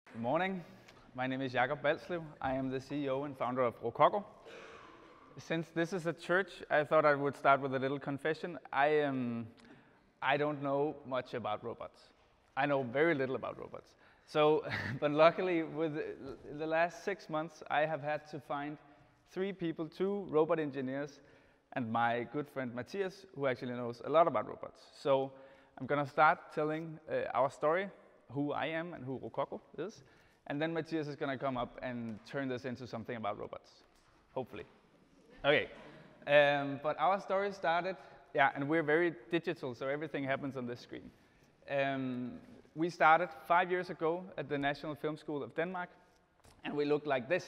Good morning. My name is Jakob Balslev. I am the CEO and founder of Rokoko. Since this is a church, I thought I would start with a little confession. I don't know much about robots. I know very little about robots. So, but luckily, with the last 6 months, I have had to find 3 people, 2 robot engineers, and my good friend Matthias, who actually knows a lot about robots. So I'm going to start telling our story, who I am and who Rokoko is, and then Matthias is going to come up and turn this into something about robots, hopefully. Okay, but our story started, and we're very digital, so everything happens on this screen. We started 5 years ago at the National Film School of Denmark, and we looked like this.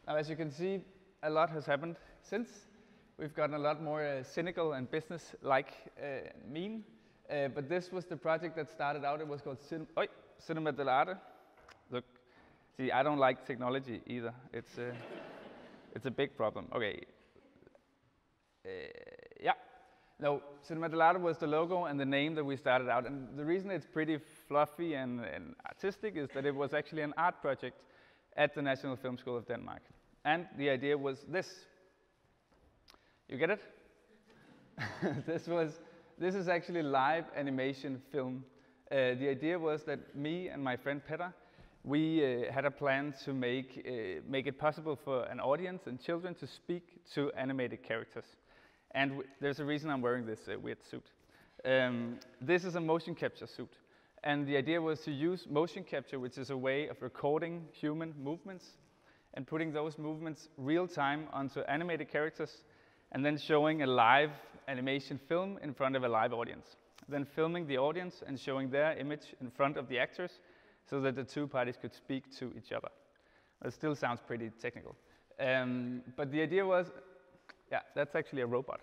Now, as you can see, a lot has happened since. We've gotten a lot more cynical and business-like mean. But this was the project that started out. It was called Cinema dell'Arte. Look, see, I don't like technology either. It's a big problem. Okay. No, Cinema dell'Arte was the logo and the name that we started out. And the reason it's pretty fluffy and artistic is that it was actually an art project at the National Film School of Denmark. And the idea was this. You get it? This is actually live animation film. The idea was that me and my friend Petter, we had a plan to make it possible for an audience and children to speak to animated characters. And there's a reason I'm wearing this weird suit. This is a motion capture suit. And the idea was to use motion capture, which is a way of recording human movements and putting those movements real time onto animated characters, and then showing a live animation film in front of a live audience. Then filming the audience and showing their image in front of the actors so that the 2 parties could speak to each other. It still sounds pretty technical. But the idea was, that's actually a robot.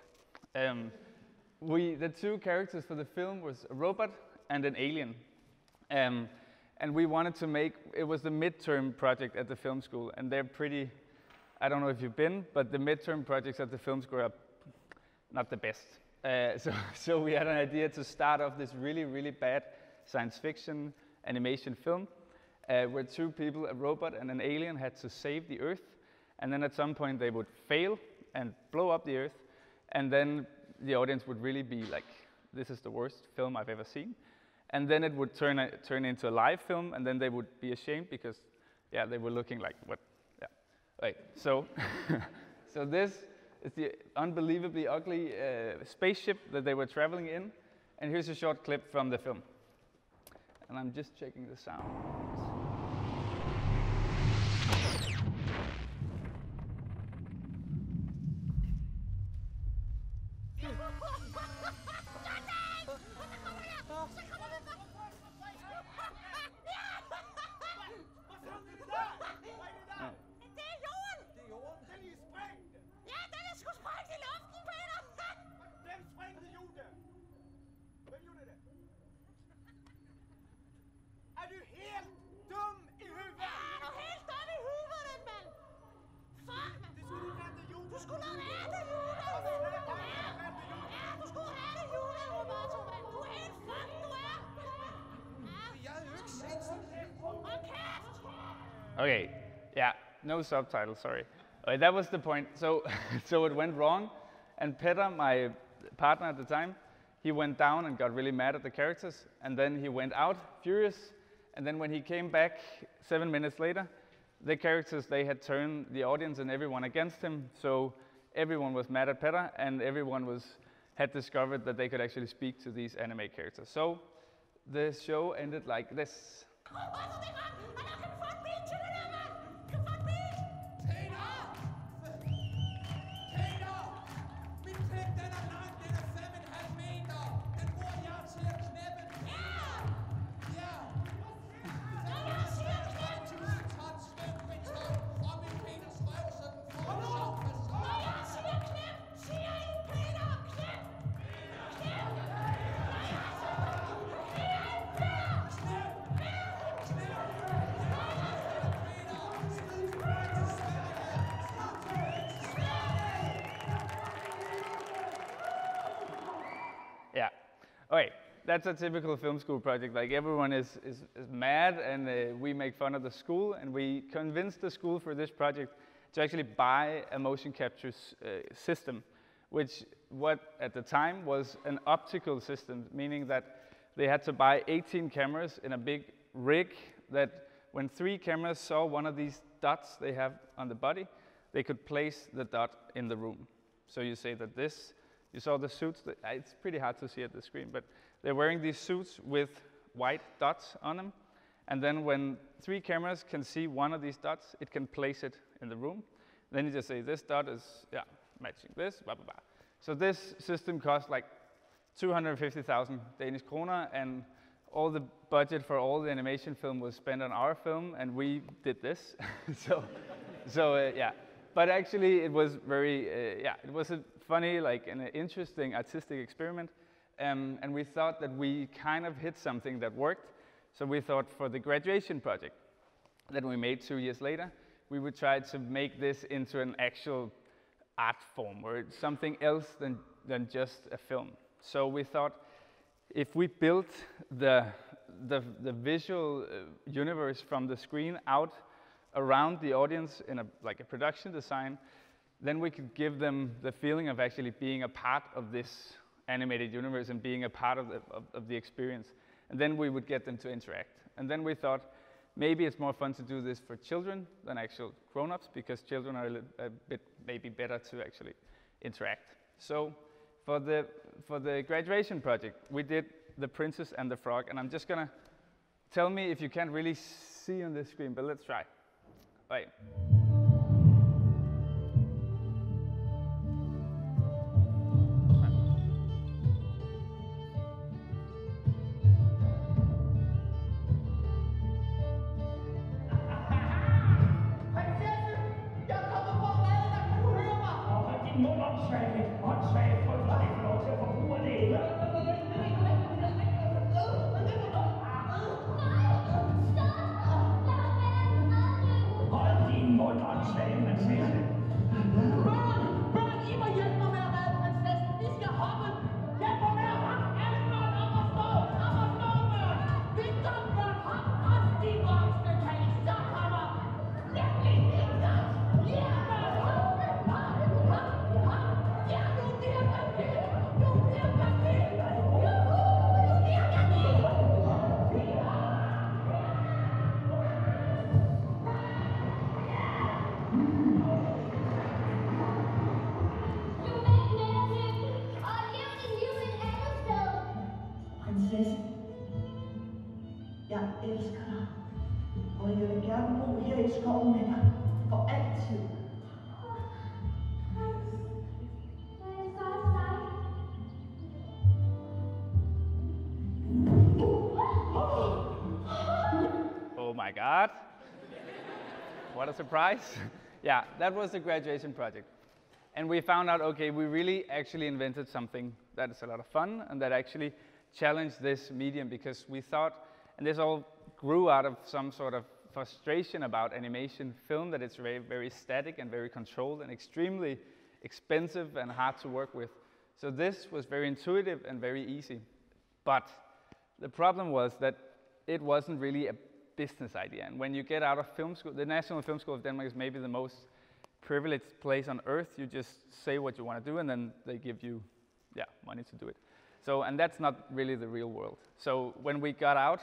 The 2 characters for the film was a robot and an alien. And we wanted to it was the midterm project at the film school, and they're pretty, I don't know if you've been, but the midterm projects at the film school are not the best. So we had an idea to start off this really, really bad science fiction animation film where 2 people, a robot and an alien, had to save the Earth. And then at some point they would fail and blow up the Earth. And then the audience would really be like, this is the worst film I've ever seen. And then it would turn into a live film, and then they would be ashamed because, they were looking like, what? Right, so this is the unbelievably ugly spaceship that they were traveling in. And here's a short clip from the film. And I'm just checking the sound. Okay, no subtitles, sorry. Okay, that was the point. So it went wrong, and Petter, my partner at the time, he went down and got really mad at the characters, and then he went out furious, and then when he came back 7 minutes later, the characters, they had turned the audience and everyone against him, so everyone was mad at Petter, and everyone had discovered that they could actually speak to these anime characters. So the show ended like this. that's a typical film school project. Like everyone is mad, and we make fun of the school, and we convinced the school for this project to actually buy a motion capture system, which at the time was an optical system, meaning that they had to buy 18 cameras in a big rig that when 3 cameras saw one of these dots they have on the body, they could place the dot in the room. So you say that you saw the suits, it's pretty hard to see at the screen, but they're wearing these suits with white dots on them. And then when 3 cameras can see one of these dots, it can place it in the room. Then you just say, this dot is matching this, blah, blah, blah. So this system cost like 250,000 Danish kroner, and all the budget for all the animation film was spent on our film, and we did this. Yeah. But actually, it was very, it was a funny, like, an interesting artistic experiment. And we thought that we kind of hit something that worked. So we thought for the graduation project that we made 2 years later, we would try to make this into an actual art form, or something else than just a film. So we thought if we built the visual universe from the screen out around the audience in like a production design, then we could give them the feeling of actually being a part of this animated universe and being a part of the experience. And then we would get them to interact. And then we thought, maybe it's more fun to do this for children than actual grown-ups, because children are a bit maybe better to actually interact. So for the graduation project, we did The Princess and the Frog, and I'm just gonna tell me if you can't really see on the screen, but let's try. Right. Jeg elsker dig, og jeg vil gerne bo her i skoven med dig for altid. Oh my God. What a surprise. Yeah, that was the graduation project. And we found out, okay, we really actually invented something that is a lot of fun and that actually challenged this medium, because we thought, and this all grew out of some sort of frustration about animation film, that it's very, very static and very controlled and extremely expensive and hard to work with. So this was very intuitive and very easy. But the problem was that it wasn't really a business idea. And when you get out of film school, the National Film School of Denmark is maybe the most privileged place on earth. You just say what you want to do, and then they give you money to do it. So, and that's not really the real world. So when we got out,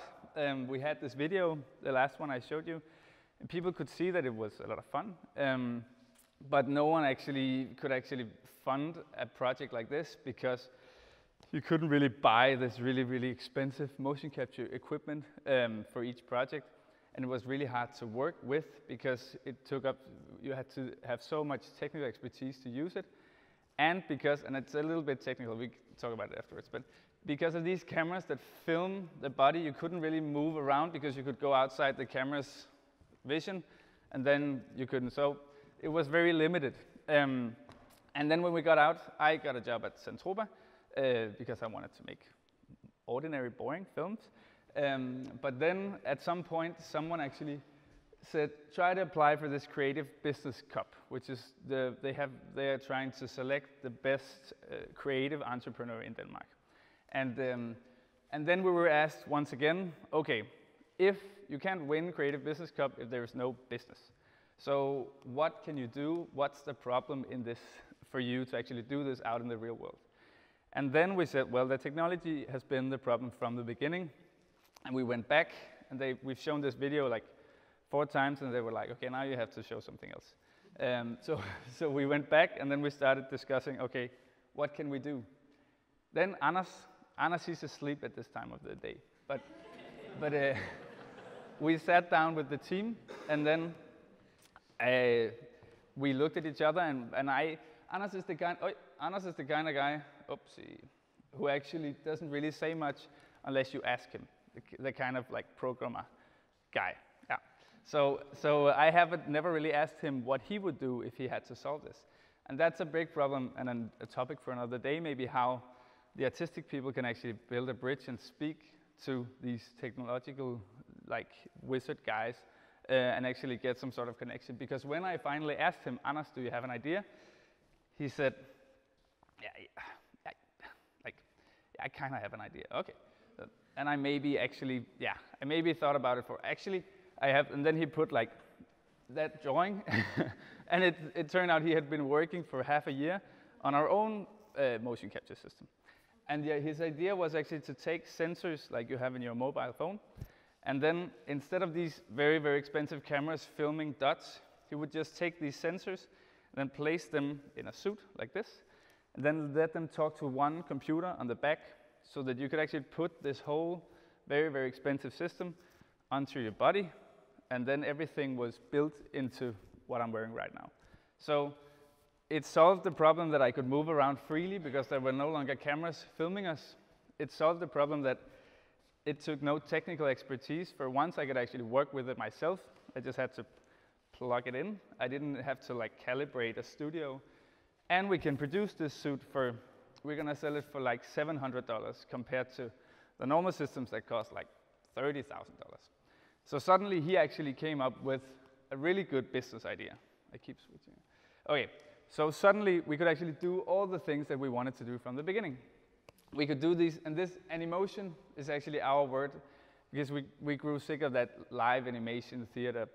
we had this video, the last one I showed you, and people could see that it was a lot of fun, but no one could actually fund a project like this, because you couldn't really buy this really, really expensive motion capture equipment for each project, and it was really hard to work with, because you had to have so much technical expertise to use it, and it's a little bit technical, we can talk about it afterwards, but because of these cameras that film the body, you couldn't really move around, because you could go outside the camera's vision, and then you couldn't. So it was very limited. And then when we got out, I got a job at Centropa, because I wanted to make ordinary, boring films. But then at some point, someone actually said, try to apply for this Creative Business Cup, which is they are trying to select the best creative entrepreneur in Denmark. And And then we were asked once again, okay, if you can't win Creative Business Cup if there is no business. So what can you do? What's the problem in this for you to actually do this out in the real world? And then we said, well, the technology has been the problem from the beginning. And we went back, and we've shown this video like 4 times, and they were like, okay, now you have to show something else. So we went back, and then we started discussing, okay, what can we do? Then Anders, he's asleep at this time of the day. But we sat down with the team, and then we looked at each other, and Anders is the kind of guy, oopsie, who actually doesn't really say much unless you ask him, the kind of like programmer guy. Yeah. So I never really asked him what he would do if he had to solve this. And that's a big problem and a topic for another day, maybe how the artistic people can actually build a bridge and speak to these technological like wizard guys and actually get some sort of connection. Because when I finally asked him, Anders, do you have an idea? He said, I kind of have an idea. Okay. And I maybe thought about it I have, and then he put like that drawing, and it turned out he had been working for half a year on our own motion capture system. And his idea was actually to take sensors like you have in your mobile phone, and then instead of these very, very expensive cameras filming dots, he would just take these sensors and then place them in a suit like this, and then let them talk to one computer on the back so that you could actually put this whole very, very expensive system onto your body, and then everything was built into what I'm wearing right now. So it solved the problem that I could move around freely because there were no longer cameras filming us. It solved the problem that it took no technical expertise. For once, I could actually work with it myself. I just had to plug it in. I didn't have to like calibrate a studio. And we can produce this suit we're gonna sell it for like $700 compared to the normal systems that cost like $30,000. So suddenly he actually came up with a really good business idea. I keep switching. Okay, so suddenly we could actually do all the things that we wanted to do from the beginning. We could do these, and this animation is actually our word because we grew sick of that live animation theater,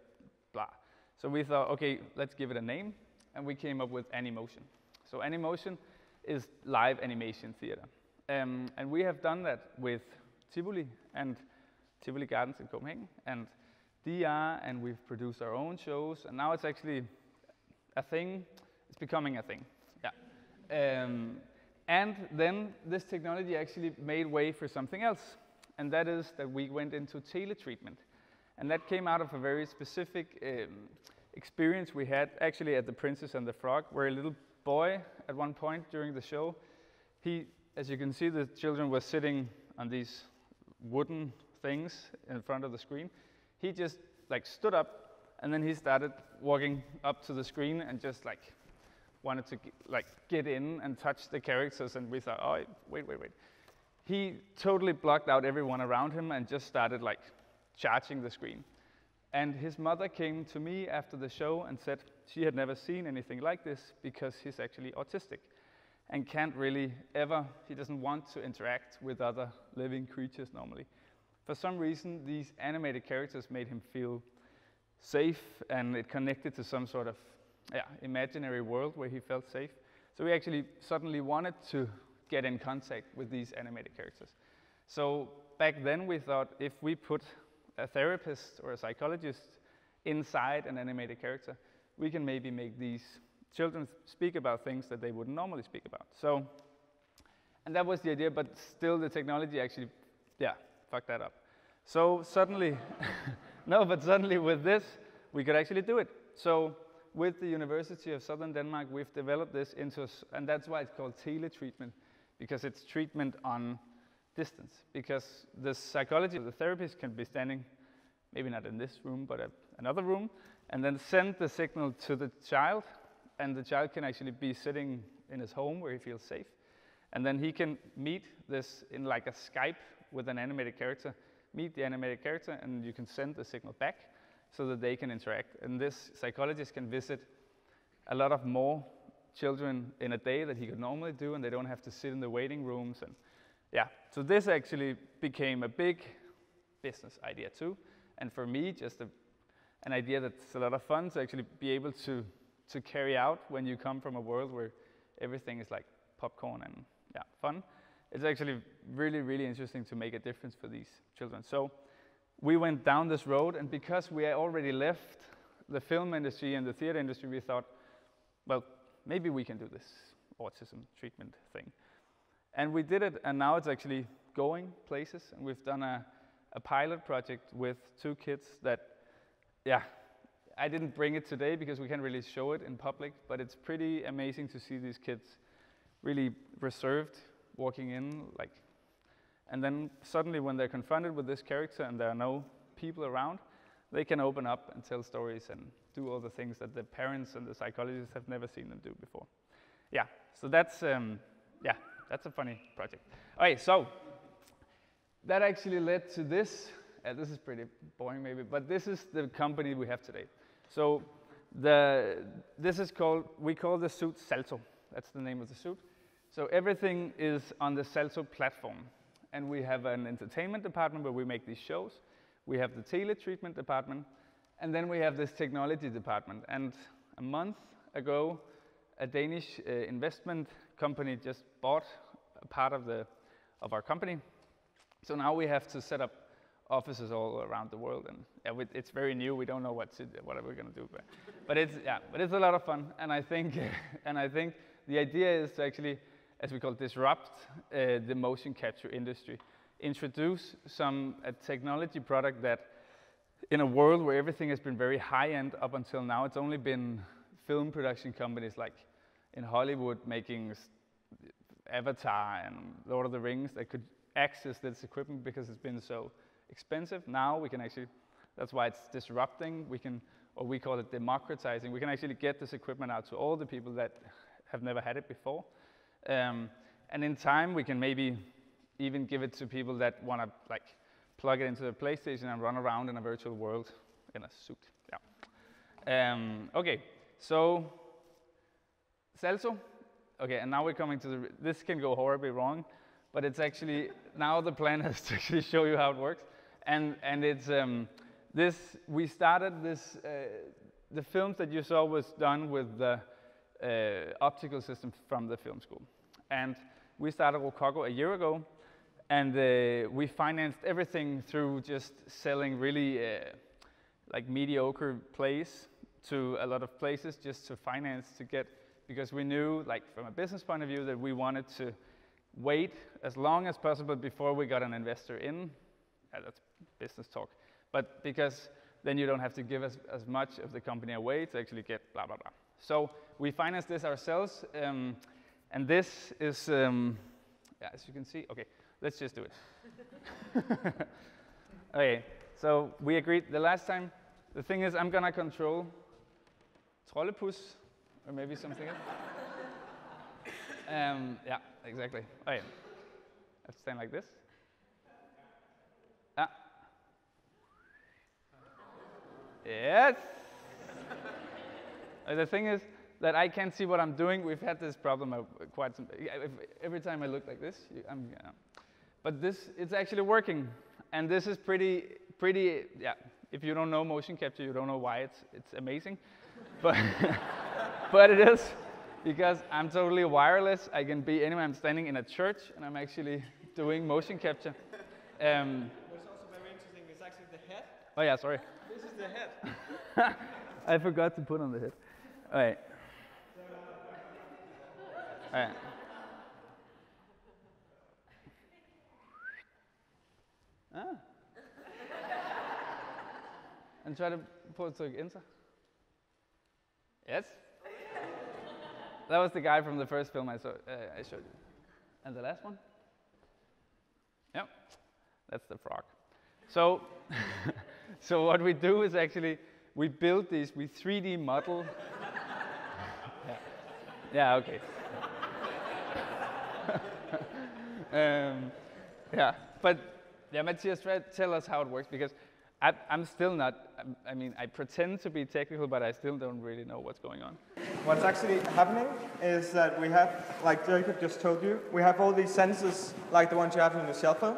blah. So we thought, okay, let's give it a name, and we came up with Animotion. So Animotion is live animation theater. And we have done that with Tivoli and Tivoli Gardens in Copenhagen, and DR, and we've produced our own shows, and now it's actually a thing. It's becoming a thing, yeah. And then this technology actually made way for something else, and that is that we went into teletreatment. And that came out of a very specific experience we had actually at The Princess and the Frog, where a little boy at one point during the show, as you can see, the children were sitting on these wooden things in front of the screen. He just like stood up, and then he started walking up to the screen and just like wanted to get in and touch the characters, and we thought, oh, wait. He totally blocked out everyone around him and just started like charging the screen. And his mother came to me after the show and said she had never seen anything like this because he's actually autistic and can't really he doesn't want to interact with other living creatures normally. For some reason, these animated characters made him feel safe, and it connected to some sort of imaginary world where he felt safe. So we actually suddenly wanted to get in contact with these animated characters. So back then we thought if we put a therapist or a psychologist inside an animated character, we can maybe make these children speak about things that they wouldn't normally speak about. So, and that was the idea, but still the technology actually, fucked that up. So suddenly, suddenly with this, we could actually do it. So with the University of Southern Denmark, we've developed this and that's why it's called teletreatment, because it's treatment on distance. Because the psychologist or the therapist can be standing, maybe not in this room, but another room, and then send the signal to the child, and the child can actually be sitting in his home where he feels safe. And then he can meet this in like a Skype with an animated character, meet the animated character, and you can send the signal back so that they can interact. And this psychologist can visit a lot of more children in a day that he could normally do, and they don't have to sit in the waiting rooms. And yeah, so this actually became a big business idea too. And for me, just an idea that's a lot of fun to actually be able to carry out when you come from a world where everything is like popcorn and fun. It's actually really, really interesting to make a difference for these children. So we went down this road, and because we had already left the film industry and the theater industry, we thought, well, maybe we can do this autism treatment thing. And we did it, and now it's actually going places, and we've done a pilot project with 2 kids that, I didn't bring it today because we can't really show it in public, but it's pretty amazing to see these kids really reserved, walking in, and then suddenly when they're confronted with this character and there are no people around, they can open up and tell stories and do all the things that the parents and the psychologists have never seen them do before. Yeah, so that's a funny project. Okay, so that actually led to this. This is pretty boring maybe, but this is the company we have today. So we call the suit Salto. That's the name of the suit. So everything is on the Salto platform. And we have an entertainment department where we make these shows. We have the tele-treatment department. And then we have this technology department. And a month ago, a Danish investment company just bought a part of our company. So now we have to set up offices all around the world, and it's very new. We don't know what are we going to do, but it's a lot of fun. And I think the idea is to actually, as we call it, disrupt the motion capture industry, introduce a technology product that, in a world where everything has been very high-end up until now, it's only been film production companies like in Hollywood making Avatar and Lord of the Rings that could access this equipment because it's been so expensive. Now we can actually, that's why it's disrupting, we call it democratizing. We can actually get this equipment out to all the people that have never had it before. And in time, we can maybe even give it to people that want to plug it into the PlayStation and run around in a virtual world in a suit. Yeah. Okay, so Salto. Okay, and now we're coming to this can go horribly wrong, but it's actually, now the plan is to actually show you how it works. And it's, we started this, the films that you saw was done with the optical system from the film school. And we started Rokoko a year ago, and we financed everything through just selling really mediocre plays to a lot of places just to finance to get, because we knew, from a business point of view, that we wanted to wait as long as possible before we got an investor in. That's business talk. But because then you don't have to give as much of the company away to actually get blah, blah, blah. So we financed this ourselves. And this is, as you can see, okay, let's just do it. Okay, so we agreed the last time. The thing is, I'm going to control Trollepus, or maybe something else. Yeah, exactly. Okay, I have to stand like this. Yes. The thing is that I can't see what I'm doing. We've had this problem quite some. Every time I look like this, but it's actually working, and this is pretty. Yeah. If you don't know motion capture, you don't know why it's amazing, but but it is, because I'm totally wireless. I can be anywhere. I'm standing in a church, and I'm actually doing motion capture. What's also very interesting is actually the head. Oh yeah, sorry. This is the head. I forgot to put on the head. All right. All right. And try to pull it to enter. Yes. That was the guy from the first film I showed you. And the last one? Yep. That's the frog. So, so what we do is actually we build these. We 3D model. Yeah. Okay. Yeah, but Matthias, tell us how it works, because I'm still not, I mean, I pretend to be technical, but I still don't really know what's going on. What's actually happening is that we have, like Jakob just told you, we have all these sensors like the ones you have in your cell phone,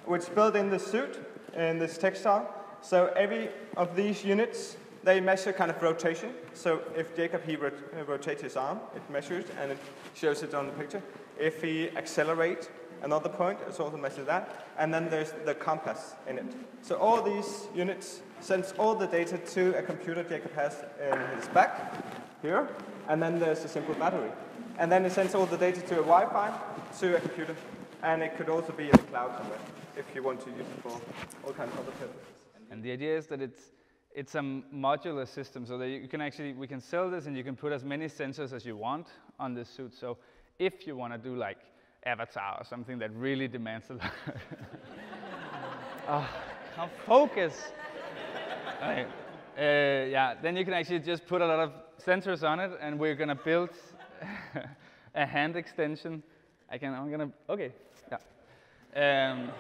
which built in the suit, in this textile. So every of these units, they measure kind of rotation. So if Jakob, he rotates his arm, it measures and it shows it on the picture. If he accelerates another point, it's also measured that. And then there's the compass in it. So all these units sends all the data to a computer Jakob has in his back here. And then there's a simple battery. And then it sends all the data to a Wi-Fi, to a computer. And it could also be in the cloud somewhere, if you want to use it for all kinds of other purposes. And the idea is that it's a modular system, so that you can actually, we can sell this and you can put as many sensors as you want on this suit. So if you want to do like Avatar or something that really demands a lot. Now focus. Okay. Yeah, then you can actually just put a lot of sensors on it, and we're gonna build a hand extension. Okay, yeah.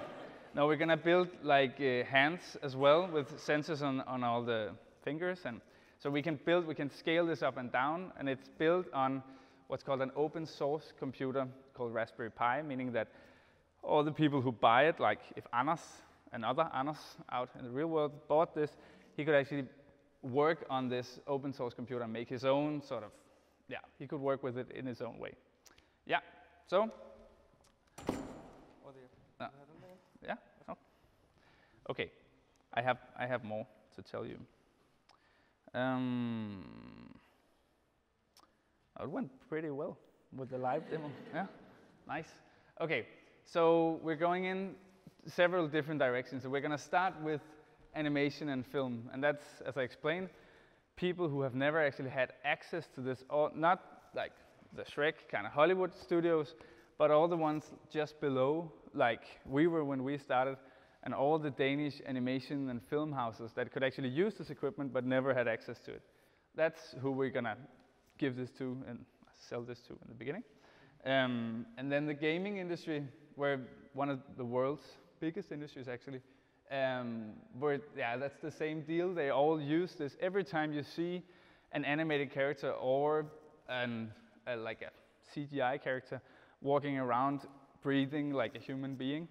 No, we're gonna build like hands as well with sensors on all the fingers, and so we can scale this up and down, and it's built on what's called an open source computer called Raspberry Pi, meaning that all the people who buy it, like if Anders, another Anders out in the real world bought this, he could actually work on this open source computer and make his own sort of, yeah, he could work with it in his own way. Yeah, so. Yeah, oh. Okay, I have more to tell you. It went pretty well with the live demo. Yeah, nice. Okay, so we're going in several different directions. So we're going to start with animation and film, and that's, as I explained, people who have never actually had access to this, or not like the Shrek kind of Hollywood studios, but all the ones just below, like we were when we started, and all the Danish animation and film houses that could actually use this equipment but never had access to it. That's who we're going to give this to and sell this to in the beginning. And then the gaming industry, where one of the world's biggest industries actually, where, yeah, that's the same deal. They all use this. Every time you see an animated character or like a CGI character walking around, breathing like a human being,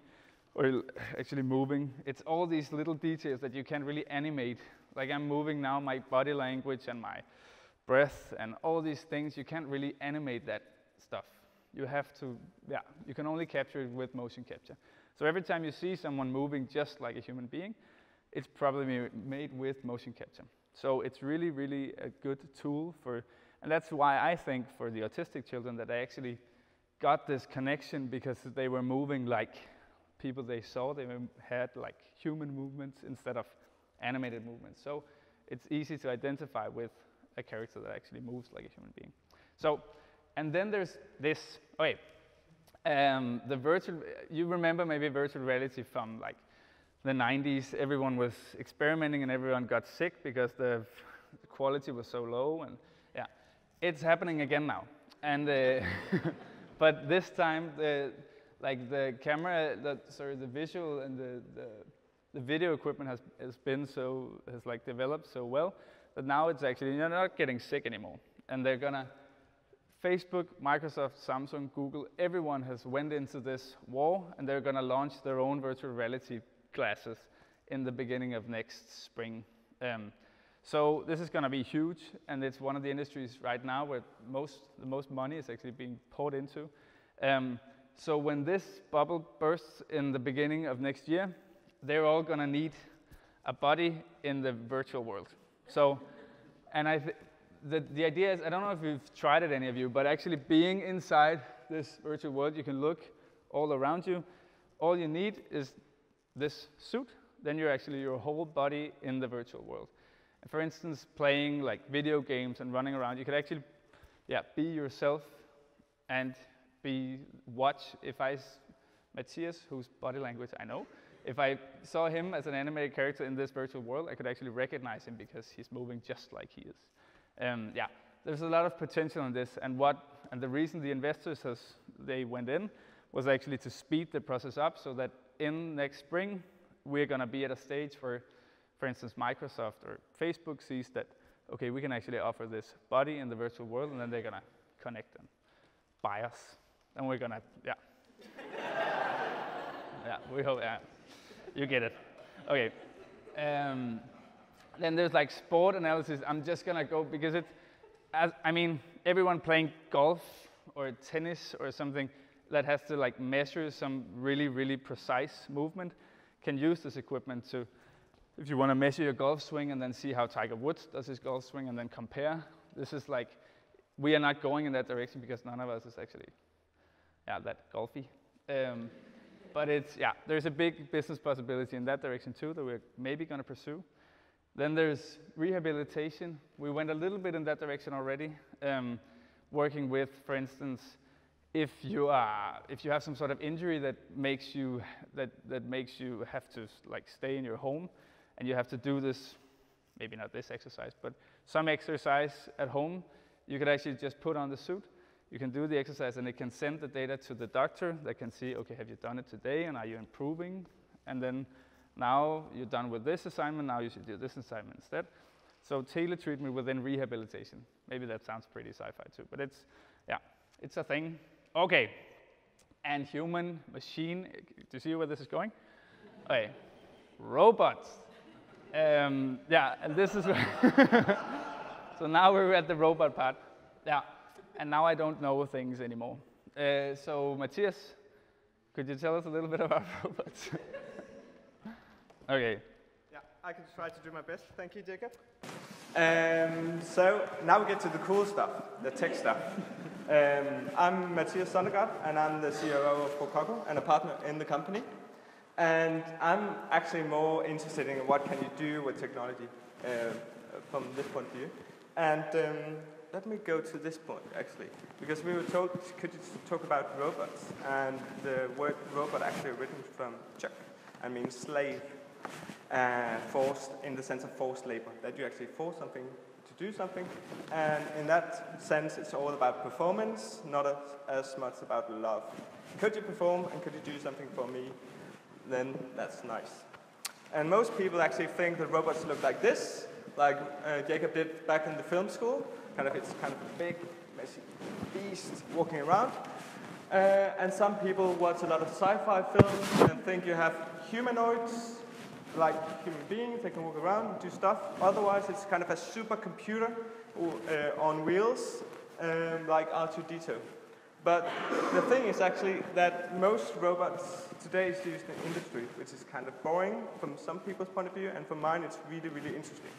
or actually moving, it's all these little details that you can't really animate. Like I'm moving now, my body language and my breath and all these things, you can't really animate that stuff. You have to, yeah, you can only capture it with motion capture. So every time you see someone moving just like a human being, it's probably made with motion capture. So it's really, really a good tool for, and that's why I think for the autistic children that they actually got this connection, because they were moving like people they saw. They had like human movements instead of animated movements. So it's easy to identify with a character that actually moves like a human being. So, and then there's this, okay, the virtual, you remember maybe virtual reality from like the 90s. Everyone was experimenting and everyone got sick because the quality was so low, and yeah, it's happening again now. And but this time the camera, the visual and the video equipment has like developed so well that now it's actually, you're not getting sick anymore. And they're gonna, Facebook, Microsoft, Samsung, Google, everyone has went into this war, and they're gonna launch their own virtual reality glasses in the beginning of next spring. So this is gonna be huge, and it's one of the industries right now where the most money is actually being poured into. So when this bubble bursts in the beginning of next year, they're all gonna need a body in the virtual world. So, and the idea is, I don't know if you've tried it, any of you, but actually being inside this virtual world, you can look all around you. All you need is this suit, then you're actually your whole body in the virtual world. And for instance, playing like video games and running around, you could actually, yeah, be yourself and watch. If Matthias, whose body language I know, if I saw him as an animated character in this virtual world, I could actually recognize him because he's moving just like he is. Yeah, there's a lot of potential in this, and the reason the investors they went in was actually to speed the process up, so that in next spring we're going to be at a stage where for instance, Microsoft or Facebook sees that, okay, we can actually offer this body in the virtual world, and then they're gonna connect and buy us. And we're gonna, yeah. Yeah, we hope, yeah. You get it. Okay. Then there's like sport analysis. I'm just gonna go, because it's, I mean, everyone playing golf or tennis or something that has to like measure some really, really precise movement can use this equipment to, if you want to measure your golf swing and then see how Tiger Woods does his golf swing and then compare. This is like, we are not going in that direction because none of us is actually, that golfy. But it's, there's a big business possibility in that direction too that we're maybe going to pursue. Then there's rehabilitation. We went a little bit in that direction already, working with, for instance, if you have some sort of injury that makes you have to like stay in your home, and you have to do this, maybe not this exercise, but some exercise at home, you could actually just put on the suit. You can do the exercise, and it can send the data to the doctor that can see, okay, have you done it today, and are you improving? And then now you're done with this assignment, now you should do this assignment instead. So tailored treatment within rehabilitation. Maybe that sounds pretty sci-fi too, but it's a thing. Okay, and human machine, do you see where this is going? Okay, robots. And this is so now we're at the robot part. Yeah, and now I don't know things anymore. So Matthias, could you tell us a little bit about robots? Okay. Yeah, I can try to do my best. Thank you, Jakob. So now we get to the cool stuff, the tech stuff. I'm Matthias Sondergaard, and I'm the COO of Rokoko and a partner in the company. And I'm actually more interested in what can you do with technology from this point of view. And let me go to this point, actually, because we were told, could you talk about robots? And the word robot actually written from Czech. I mean slave, forced in the sense of forced labor, that you actually force something to do something. And in that sense, it's all about performance, not as much about love. Could you perform, and could you do something for me? Then that's nice. And most people actually think that robots look like this, like Jakob did back in the film school. It's kind of a big, messy beast walking around. And some people watch a lot of sci-fi films and think you have humanoids, like human beings, they can walk around and do stuff. Otherwise, it's kind of a supercomputer on wheels, like R2-D2. But the thing is actually that most robots today is used in industry, which is kind of boring from some people's point of view, and from mine it's really, really interesting.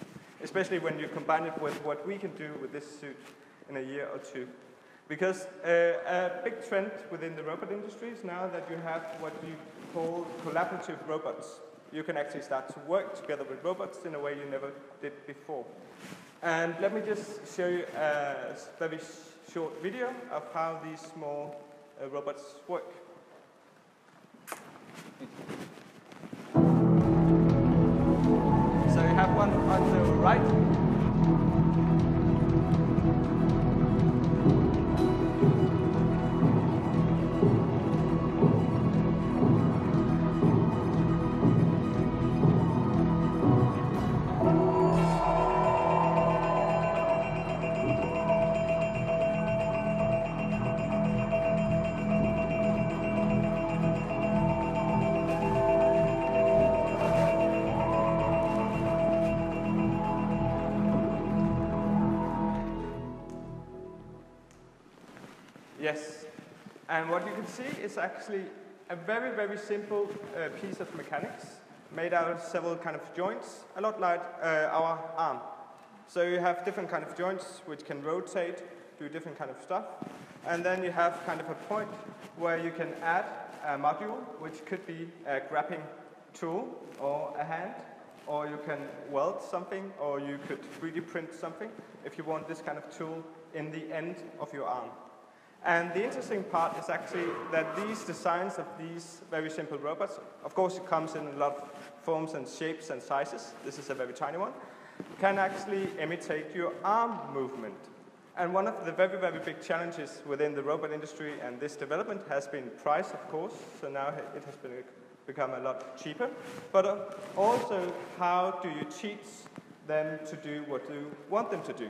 Especially when you combine it with what we can do with this suit in a year or two. Because a big trend within the robot industry is now that you have what you call collaborative robots. You can actually start to work together with robots in a way you never did before. And let me just show you a very short video of how these small robots work. So you have one on the right. Yes, and what you can see is actually a very, very simple piece of mechanics made out of several kind of joints, a lot like our arm. So you have different kind of joints which can rotate, do different kind of stuff, and then you have kind of a point where you can add a module, which could be a grabbing tool or a hand, or you can weld something, or you could 3D print something if you want this kind of tool in the end of your arm. And the interesting part is actually that these designs of these very simple robots, of course it comes in a lot of forms and shapes and sizes, this is a very tiny one, can actually imitate your arm movement. And one of the very, very big challenges within the robot industry and this development has been price, of course, so now it has been become a lot cheaper, but also how do you teach them to do what you want them to do?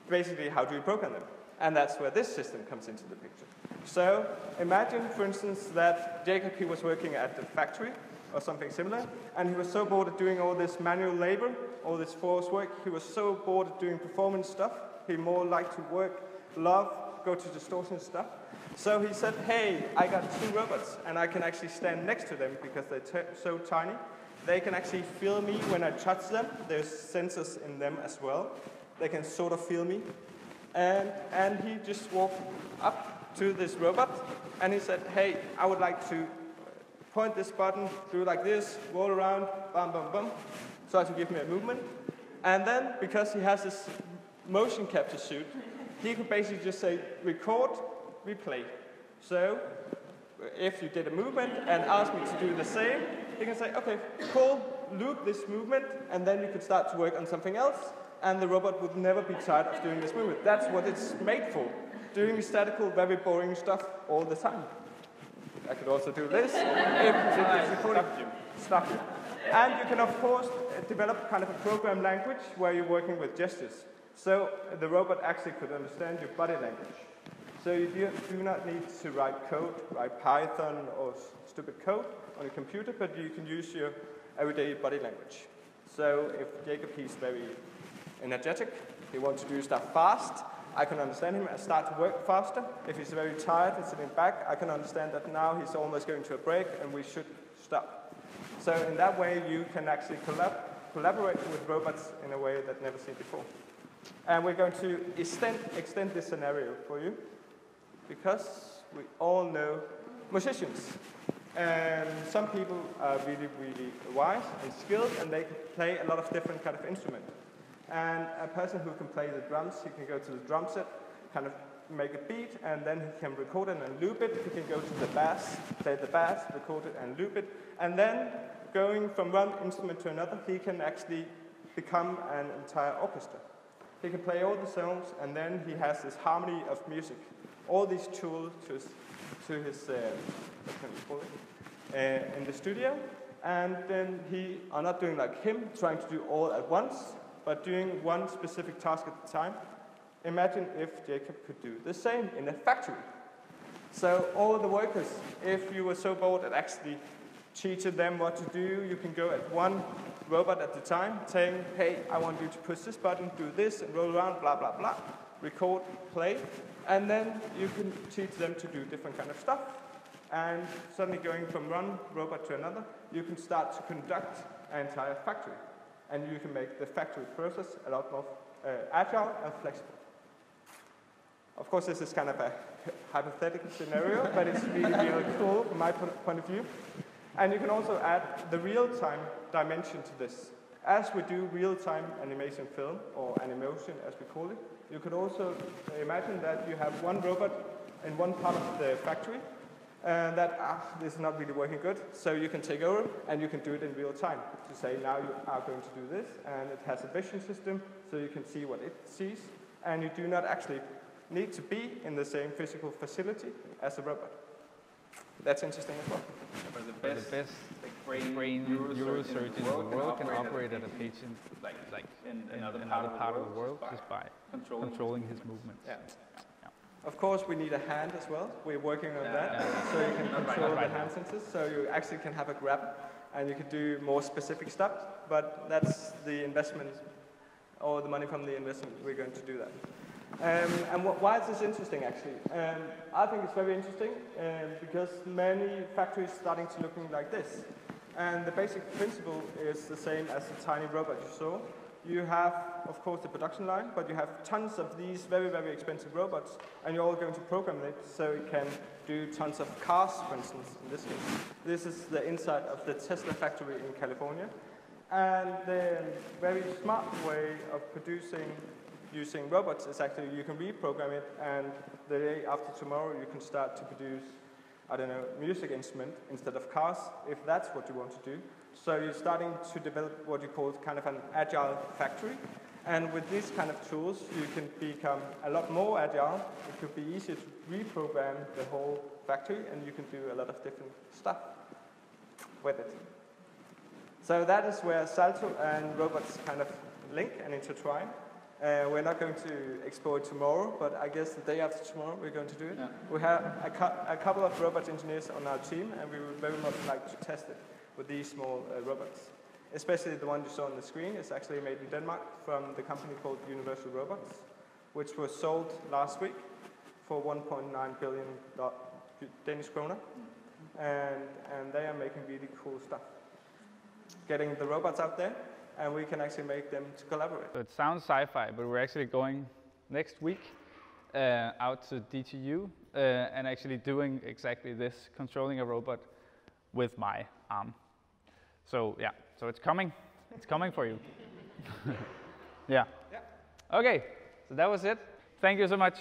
Basically, how do you program them? And that's where this system comes into the picture. So imagine, for instance, that Jakob, he was working at the factory or something similar, and he was so bored of doing all this manual labor, all this forced work. He was so bored of doing performance stuff. He more liked to work, love, go to distortion stuff. So he said, hey, I got 2 robots, and I can actually stand next to them because they're so tiny. They can actually feel me when I touch them. There's sensors in them as well. They can sort of feel me. And he just walked up to this robot, and he said, hey, I would like to point this button, do like this, roll around, bam, bam, bam, so to give me a movement. And then, because he has this motion capture suit, he could basically just say, record, replay. So, if you did a movement and asked me to do the same, you can say, okay, cool, loop this movement, and then you could start to work on something else, and the robot would never be tired of doing this movement. That's what it's made for, doing statical, very boring stuff all the time. I could also do this, stop you. And you can, of course, develop kind of a program language where you're working with gestures. So the robot actually could understand your body language. So you do not need to write code, write Python or stupid code on a computer, but you can use your everyday body language. So if Jakob, he's very energetic, he wants to do stuff fast, I can understand him and start to work faster. If he's very tired and sitting back, I can understand that now he's almost going to a break and we should stop. So in that way, you can actually collaborate with robots in a way that never seen before. And we're going to extend this scenario for you, because we all know musicians. And some people are really, really wise and skilled, and they can play a lot of different kind of instruments. And a person who can play the drums, he can go to the drum set, kind of make a beat, and then he can record it and loop it. He can go to the bass, play the bass, record it and loop it. And then, going from one instrument to another, he can actually become an entire orchestra. He can play all the songs, and then he has this harmony of music. All these tools to his what can we call it, in the studio. And then he are not doing like him, trying to do all at once, but doing one specific task at a time. Imagine if Jakob could do the same in a factory. So all the workers, if you were so bored at actually teaching them what to do, you can go at one robot at a time, saying, hey, I want you to push this button, do this, and roll around, blah, blah, blah, record, play, and then you can teach them to do different kind of stuff. And suddenly going from one robot to another, you can start to conduct an entire factory. And you can make the factory process a lot more agile and flexible. Of course, this is kind of a hypothetical scenario, but it's really, really cool from my point of view. And you can also add the real-time dimension to this. As we do real-time animation film, or animation as we call it, you could also imagine that you have one robot in one part of the factory, and that this is not really working good, so you can take over and you can do it in real time. To say now you are going to do this, and it has a vision system, so you can see what it sees, and you do not actually need to be in the same physical facility as a robot. That's interesting as well. But the best brain neurosurgeon in the world can operate at a patient like in another part of the world just by controlling his movements. Yeah. Of course, we need a hand as well. We're working on that, so you can control the hand sensors, so you actually can have a grab, and you can do more specific stuff, but that's the investment, or the money from the investment, we're going to do that. And why is this interesting, actually? I think it's very interesting, because many factories starting to looking like this. And the basic principle is the same as the tiny robot you saw. You have, of course, the production line, but you have tons of these very, very expensive robots, and you're all going to program it so it can do tons of cars, for instance, in this case. This is the inside of the Tesla factory in California. And the very smart way of producing using robots is actually you can reprogram it, and the day after tomorrow you can start to produce, I don't know, music instrument instead of cars, if that's what you want to do. So you're starting to develop what you call kind of an agile factory. And with these kind of tools, you can become a lot more agile. It could be easier to reprogram the whole factory, and you can do a lot of different stuff. with it. So that is where Salto and robots kind of link and intertwine. We're not going to explore it tomorrow, but I guess the day after tomorrow we're going to do it. Yeah. We have a couple of robot engineers on our team, and we would very much like to test it with these small robots. Especially the one you saw on the screen is actually made in Denmark from the company called Universal Robots, which was sold last week for 1.9 billion Danish kroner. And they are making really cool stuff. Getting the robots out there, and we can actually make them to collaborate. So it sounds sci-fi, but we're actually going next week out to DTU and actually doing exactly this, controlling a robot with my arm. So yeah, so it's coming for you. Yeah. Okay, so that was it. Thank you so much.